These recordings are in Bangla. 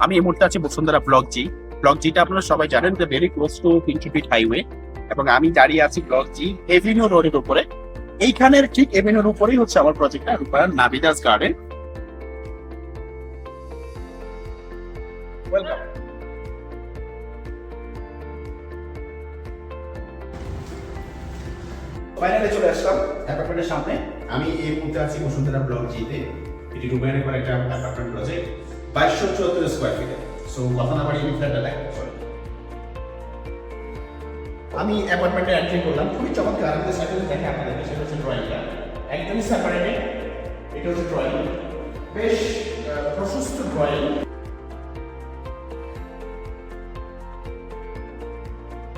আমি এই মুহূর্তে আছি বসুন্ধরা ব্লক জিটা আপনারা সবাই জানেন যে very close to 3 feet highway, এবং আমি দাঁড়িয়ে আছি ব্লক জি এভিনিউ রোডের উপরে। এইখানের ঠিক এভিনিউর উপরেই হচ্ছে আমার প্রজেক্টটা, রূপায়ণ নাভিদাস গার্ডেন। ওয়েলকাম। ফাইনালি চলে আসলাম অ্যাপার্টমেন্টের সামনে। আমি এই মুহূর্তে আছি বসুন্ধরা ব্লক জিতে। এটি রূপায়ণের পর একটা অ্যাপার্টমেন্ট প্রজেক্ট 2274 স্কোয়ার ফিটে। সো কথা না বাড়িয়ে ফ্ল্যাটটা দেখ। আমি অ্যাপার্টমেন্টে এন্ট্রি করলাম, খুবই চমৎকার। আমাদের সাইডে দেখে আপনাদেরকে, সেটা হচ্ছে ড্রয়িংটা একদমই সেপারেটেড। এটা হচ্ছে ড্রয়িং, বেশ প্রশস্ত ড্রয়িং।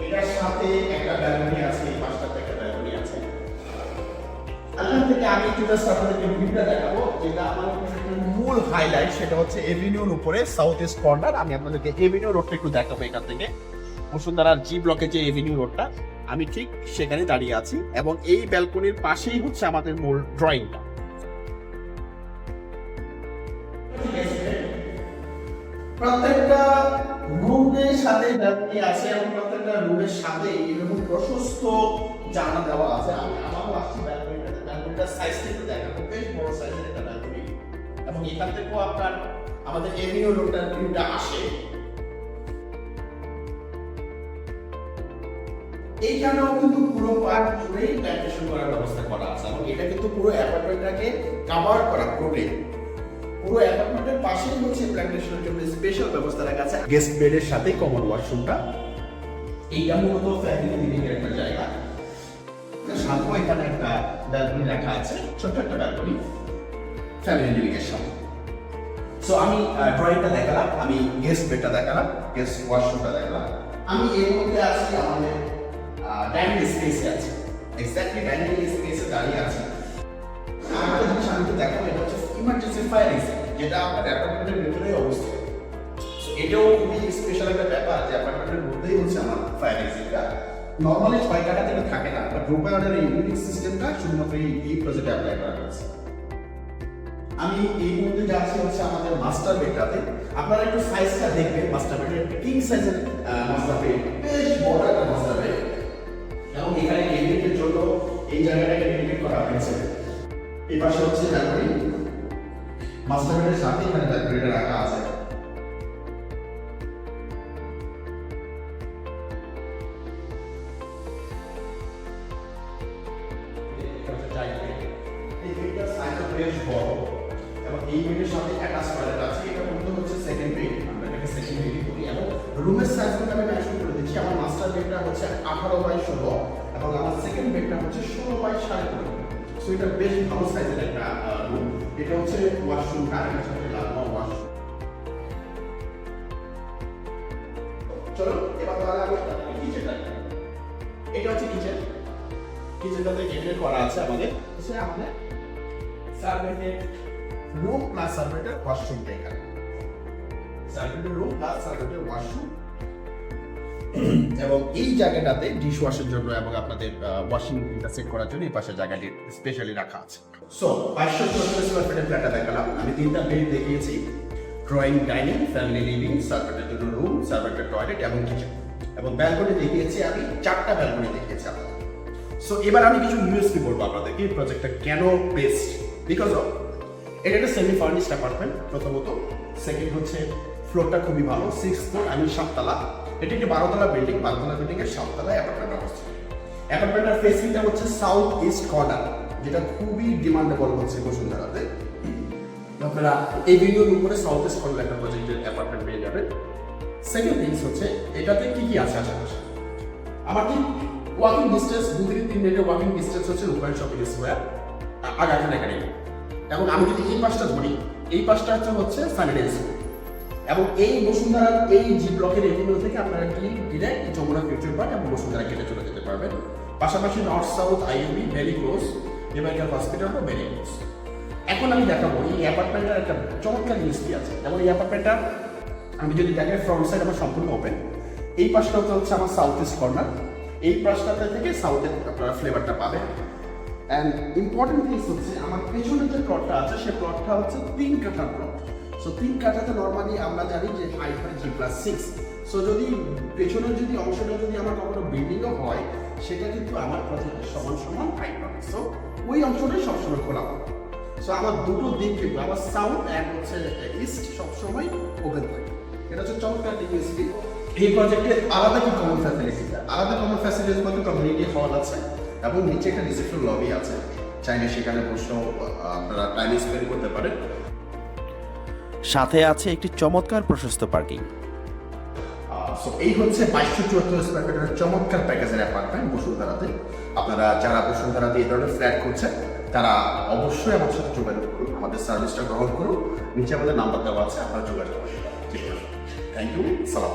এটার সাথে একটা ব্যালকনি আছে, এই পাশটাতে একটা ব্যালকনি আছে। এখান থেকে আমি একটু জাস্ট আপনাদেরকে ভিউটা দেখাবো, যেটা আমার মূল হাইলাইট, সেটা হচ্ছে এভিনিউর উপরে সাউথ ইস্ট কর্নার। আমি আপনাদেরকে এভিনিউ রোডটা একটু দেখাবো এখান থেকে। বসুন্ধরার জি ব্লকের যে এভিনিউ রোডটা, আমি ঠিক সেখানে দাঁড়িয়ে আছি, এবং এই ব্যালকনির পাশেই হচ্ছে আমাদের মূল ড্রয়িংটা। প্রত্যেকটা রুমের সাথে ব্যালকনি আছে, এবং প্রত্যেকটা রুমের সাথে এরকম প্রশস্ত জানালা দেওয়া আছে। আমি আমারও আসছি ব্যালকনিটাতে। ব্যালকনিটার সাইজ কিন্তু দেখাবো, বেশ বড় সাইজের একটা ব্যালকনি, এবং এখান থেকেও আপনার আমাদের এভিনিউ রোডটার ভিউটা আসে। এইখানেও কিন্তু পুরো পার্ক জুড়েই প্ল্যান্টেশন করার ব্যবস্থা করা আছে, এবং এটা কিন্তু পুরো অ্যাপার্টমেন্টটাকে কভার করা টোটালি। পুরো অ্যাপার্টমেন্টের পাশেই হচ্ছে প্ল্যান্টেশনের জন্য স্পেশাল ব্যবস্থা রাখা আছে। গেস্ট বেডের সাথে কমন ওয়াশরুমটা, এইটা মূলত ফ্যামিলি লিভিং এর একটা জায়গা। সাথেও এখানে একটা ব্যালকনি রাখা আছে, ছোট্ট একটা ব্যালকনি ফ্যামিলি লিভিং এর সাথে। সো আমি ড্রয়িংটা দেখালাম, আমি গেস্ট বেডটা দেখালাম, গেস্ট ওয়াশরুমটা দেখালাম। আমি এর মধ্যে আছি আমাদের ডাইনিং স্পেসে আছে, এক্স্যাক্টলি ডাইনিং স্পেসে দাঁড়িয়ে আছে। আরেকটা জিনিস আমি তো দেখাবো, এটা হচ্ছে ইমার্জেন্সি ফায়ার এক্সিট, যেটা আপনার অ্যাপার্টমেন্টের ভিতরেই অবস্থিত। সো এটাও খুবই স্পেশাল একটা ব্যাপার যে অ্যাপার্টমেন্টের মধ্যেই হচ্ছে আমার ফায়ার এক্সিটটা। নর্মালি ছয় কাটা যেটা থাকে না, বাট রূপায়ণের এই ইউনিক সিস্টেমটা শুধুমাত্র এই প্রজেক্টে অ্যাপ্লাই করা হয়েছে। আমি এই মুহূর্তে যাচ্ছি হচ্ছে আমাদের মাস্টার বেডটাতে। আপনারা একটু সাইজটা দেখবেন, মাস্টার বেডের একটা কিং সাইজের মাস্টার বেড, বেশ বড় একটা মাস্টার বেড, এবং এখানে লিভিংয়ের জন্য এই জায়গাটাকে ডেডিকেট করা হয়েছে। এই পাশে হচ্ছে ব্যালকনি, মাস্টার বেডের সাথে এখানে ব্যালকনিটা রাখা আছে। এই বেডটার সাইজটা বেশ বড়, এবং এই বেডের সাথে অ্যাটাচ টয়লেট আছে। এটা মূলত হচ্ছে সেকেন্ড বেড, আমরা এটাকে সেকেন্ড বেডই বলি। এবং রুমের সাইজগুলো আমি মেনশন করে দিচ্ছি। আমার মাস্টার বেডটা হচ্ছে 18x16, এবং আমার সেকেন্ড বেডটা হচ্ছে 16x15। সো এটা বেশ ভালো সাইজের একটা রুম। এটা হচ্ছে ওয়াশরুমটা, এটার সাথে লাগোয়া ওয়াশরুম। চলো এবার তাহলে আমি কিচেনটা, এটা হচ্ছে কিচেন। কিচেনটাতে ক্যাবিনেট করা আছে আমাদের, এসে আমাদের সার্ভেন্টের রুম প্লাস সার্ভেন্টের ওয়াশরুমটা এখানে। সার্ভেন্টের রুম প্লাস সার্ভেন্টের ওয়াশরুম, এবং এই জায়গাটাতে ডিশ ওয়াশের জন্য এবং আপনাদের ওয়াশিং মেশিনটা সেট করার জন্য এই পাশে জায়গাটি স্পেশালি রাখা আছে। সো 574 স্কয়ার ফিটের ফ্ল্যাটটা দেখালাম। আমি তিনটা বেড দেখিয়েছি, ড্রয়িং, ডাইনিং, ফ্যামিলি লিভিং, সার্ভেন্টের জন্য রুম, সার্ভেন্টের টয়লেট এবং কিচেন, এবং ব্যালকনি দেখিয়েছি আমি 4টা ব্যালকনি দেখিয়েছি আপনাদের। সো এবার আমি কিছু ইউএসপি বলবো আপনাদেরকে, এই প্রজেক্টটা কেন বেস্ট। বিকজ অফ এটা একটা সেমি ফার্নিশড অ্যাপার্টমেন্ট প্রথমত। সেকেন্ড হচ্ছে ফ্লোরটা খুবই ভালো, 6 ফ্লোর, আমি 7 তলা। এটি একটি 12 তলা বিল্ডিং, 12 তলা বিল্ডিং এর 7 তলায় অ্যাপার্টমেন্ট অবস্থিত। অ্যাপার্টমেন্টের ফেসিংটা হচ্ছে সাউথ ইস্ট কর্নার, যেটা খুবই ডিমান্ডেবল হচ্ছে বসুন্ধরাতে। আপনারা এই ভিডিওর উপরে সাউথ ইস্ট কর্নার একটা প্রজেক্টের অ্যাপার্টমেন্ট পেয়ে যাবেন। সেকেন্ড থিংস হচ্ছে এটাতে কি কি আছে আশেপাশে। আমার ঠিক ওয়াকিং ডিস্টেন্স 2 থেকে 3 মিনিটের ওয়াকিং ডিস্টেন্স হচ্ছে রূপায়ণ shopping square, Aga Khan academy. এবং আমি যদি এই পাশটা ধরি, এই পাশটা হচ্ছে সানিডে স্কুল, এবং এই বসুন্ধরার এই জি ব্লকের এভিনিউ থেকে আপনারা ডিরেক্ট যমুনা ফিউচার পার্ক এবং বসুন্ধরা গেটে চলে যেতে পারবেন। পাশাপাশি north south IMB very close, এবারকার হসপিটালও ভেরি ক্লোজ। এখন আমি দেখাবো এই অ্যাপার্টমেন্টের একটা চমৎকার ইউএসপি আছে। যেমন এই অ্যাপার্টমেন্টটা আমি যদি দেখাই, ফ্রন্ট সাইড আমার সম্পূর্ণ ওপেন। এই পাশটা হচ্ছে আমার সাউথ ইস্ট কর্নার, এই পাশটাতে থেকে সাউথের আপনারা ফ্লেভারটা পাবেন। অ্যান্ড ইম্পর্টেন্ট থিংস হচ্ছে আমার পেছনের যে প্লটটা আছে, সেই প্লটটা হচ্ছে 3 কাঠা প্লট। সো 3 কাঠাতে নর্মালি আমরা জানি যে হাইট হয় G+6। সো যদি পেছনের যদি অংশটা যদি আমার কখনো বিল্ডিংও হয়, সেটা কিন্তু আমার প্রজেক্টের সমান সমান হাইট হবে। সো ওই অংশটাই সবসময় খোলা হবে। সো আমার দুটো দিক কিন্তু আমার সাউথ অ্যান্ড হচ্ছে ইস্ট সবসময় ওপেন থাকে। এটা হচ্ছে চমৎকার ডিএসপি। এই প্রজেক্টের আলাদা কি কমন ফ্যাসিলিটি? আলাদা কমন ফ্যাসিলিটিস বলতে কমিউনিটি হল আছে এবং নিচে একটা রিসেপশন লবি আছে, চাইলে সেখানে বসেও আপনারা টাইম স্পেন্ড করতে পারেন। সাথে আছে একটি চমৎকার প্রশস্ত পার্কিং। সো এই হচ্ছে 2274 স্কয়ার ফিটের চমৎকার প্যাকেজের অ্যাপার্টমেন্ট বসুন্ধরাতে। আপনারা যারা বসুন্ধরাতে এই ধরনের ফ্ল্যাট করছেন তারা অবশ্যই আমার সাথে যোগাযোগ করুন, আমাদের সার্ভিসটা গ্রহণ করুন। নিচে আমাদের নাম্বার দেওয়া আছে, আপনারা যোগাযোগ করুন। ঠিক আছে, থ্যাংক ইউ, সালাম।